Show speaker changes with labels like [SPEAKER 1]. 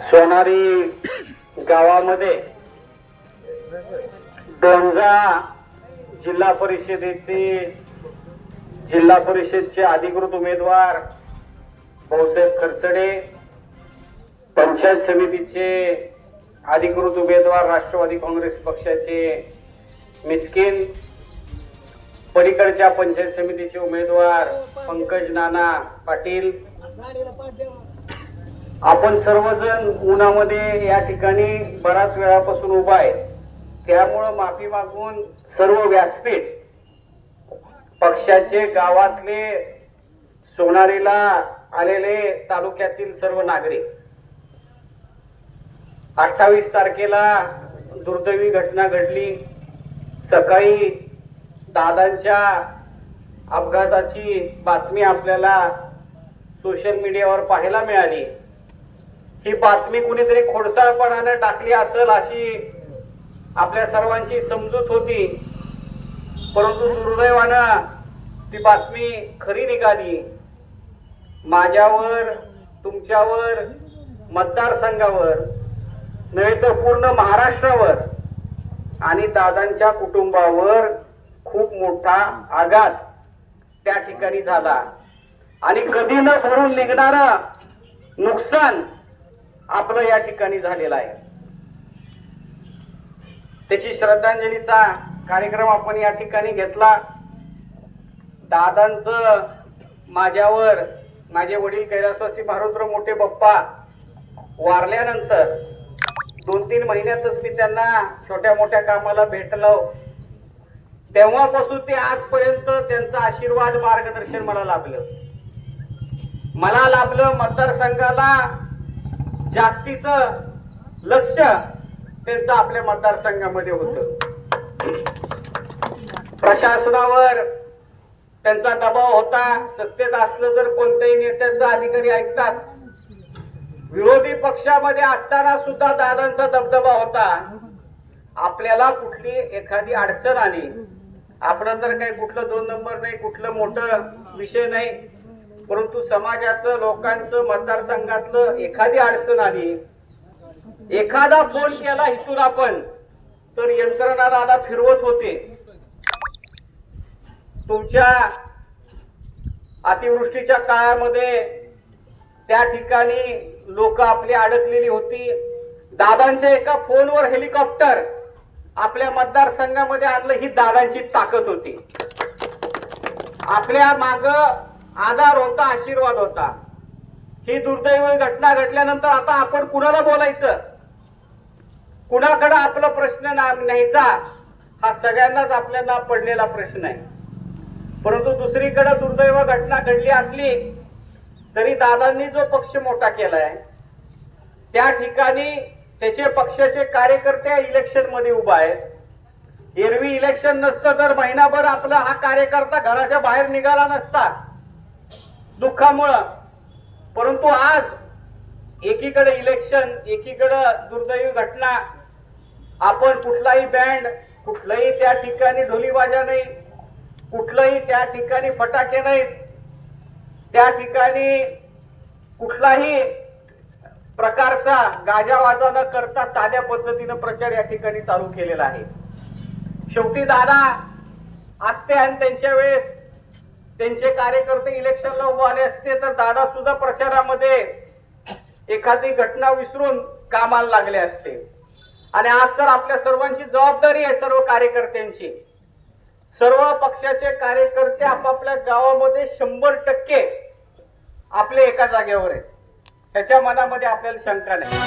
[SPEAKER 1] सोनारी गावामध्ये डोंजा जिल्हा परिषदेचे अधिकृत उमेदवार भाऊसाहेब खरसडे, पंचायत समितीचे अधिकृत उमेदवार राष्ट्रवादी काँग्रेस पक्षाचे मिस्किन, पलीकडच्या पंचायत समितीचे उमेदवार पंकज नाना पाटील, आपण सर्वजण उन्हामध्ये या ठिकाणी बराच वेळापासून उभा आहे, त्यामुळे माफी मागून सर्व व्यासपीठ पक्षाचे गावातले सोनारीला आलेले तालुक्यातील सर्व नागरिक 28 तारखेला दुर्दैवी घटना घडली। सकाळी दादांच्या अपघाताची बातमी आपल्याला सोशल मीडियावर पाहायला मिळाली। ही बातमी कुणीतरी खोडसाळपणाने टाकली असेल अशी आपल्या सर्वांची समजूत होती, परंतु दुर्दैवानं ती बातमी खरी निघाली। माझ्यावर, तुमच्यावर, मतदारसंघावर नव्हे तर पूर्ण महाराष्ट्रावर आणि दादांच्या कुटुंबावर खूप मोठा आघात त्या ठिकाणी झाला आणि कधी न भरून निघणारं नुकसान आपलं या ठिकाणी झालेलं आहे। त्याची श्रद्धांजलीचा कार्यक्रम आपण या ठिकाणी घेतला। दादांचं माझ्यावर माझे वडील कैलासवासी मारुद्र मोठे बाप्पा वारल्यानंतर 2-3 महिन्यातच मी त्यांना छोट्या मोठ्या कामाला भेटलो। तेव्हापासून ते आजपर्यंत त्यांचा आशीर्वाद मार्गदर्शन मला लाभलं। मतदारसंघाला जास्तीचं लक्ष त्यांचं आपल्या मतदारसंघामध्ये होतं। प्रशासनावर त्यांचा दबाव होता। सत्तेत असलं तर कोणत्याही नेत्याचा अधिकारी ऐकतात। विरोधी पक्षामध्ये असताना सुद्धा दादांचा दबदबा होता। आपल्याला कुठली एखादी अडचण आली, आपण तर काही कुठलं 2 नंबर नाही, कुठलं मोठं विषय नाही, परंतु समाजाचं, लोकांचं, मतदारसंघातलं एखादी अडचण आली, एखादा फोन केला इथून आपण, तर यंत्रणा दादा फिरवत होते। तुमच्या अतिवृष्टीच्या काळामध्ये त्या ठिकाणी लोक आपली अडकलेली होती। दादांच्या एका फोनवर हेलिकॉप्टर आपल्या मतदारसंघामध्ये आणलं, ही दादांची ताकद होती। आपल्या माग आधार होता, आशीर्वाद होता। ही दुर्दैवी घटना घडल्यानंतर आता आपण कुणाला बोलायचं, कुणाकडे आपला प्रश्न न्यायचा, हा सगळ्यांनाच आपल्याला पडलेला प्रश्न आहे। परंतु दुसरीकडे दुर्दैव घटना घडली असली तरी दादांनी जो पक्ष मोठा केलाय त्या ठिकाणी त्याचे पक्षाचे कार्यकर्ते इलेक्शन मध्ये उभा आहेत। एरवी इलेक्शन नसतं तर महिनाभर आपला हा कार्यकर्ता घराच्या बाहेर निघाला नसता दुःखामुळं, परंतु आज एकीकडे इलेक्शन, एकीकडे दुर्दैवी घटना, आपण कुठलाही बँड, कुठलाही त्या ठिकाणी ढोलीबाजा नाही, कुठलाही त्या ठिकाणी फटाके नाहीत, त्या ठिकाणी कुठलाही प्रकारचा गाजावाजा न करता साध्या पद्धतीने प्रचार या ठिकाणी चालू केलेला आहे। शेवटी दादा असते आणि त्यांच्या वेळेस त्यांचे कार्यकर्ते इलेक्शनला उभे आले असते तर दादा सुद्धा प्रचारामध्ये एखादी घटना विसरून कामाला लागले असते। आणि आज तर आपल्या सर्वांची जबाबदारी आहे, सर्व कार्यकर्त्यांची। सर्व पक्षाचे कार्यकर्ते आपापल्या गावामध्ये 100% आपले एका जागेवर आहेत, त्याच्या मनामध्ये आपल्याला शंका नाही।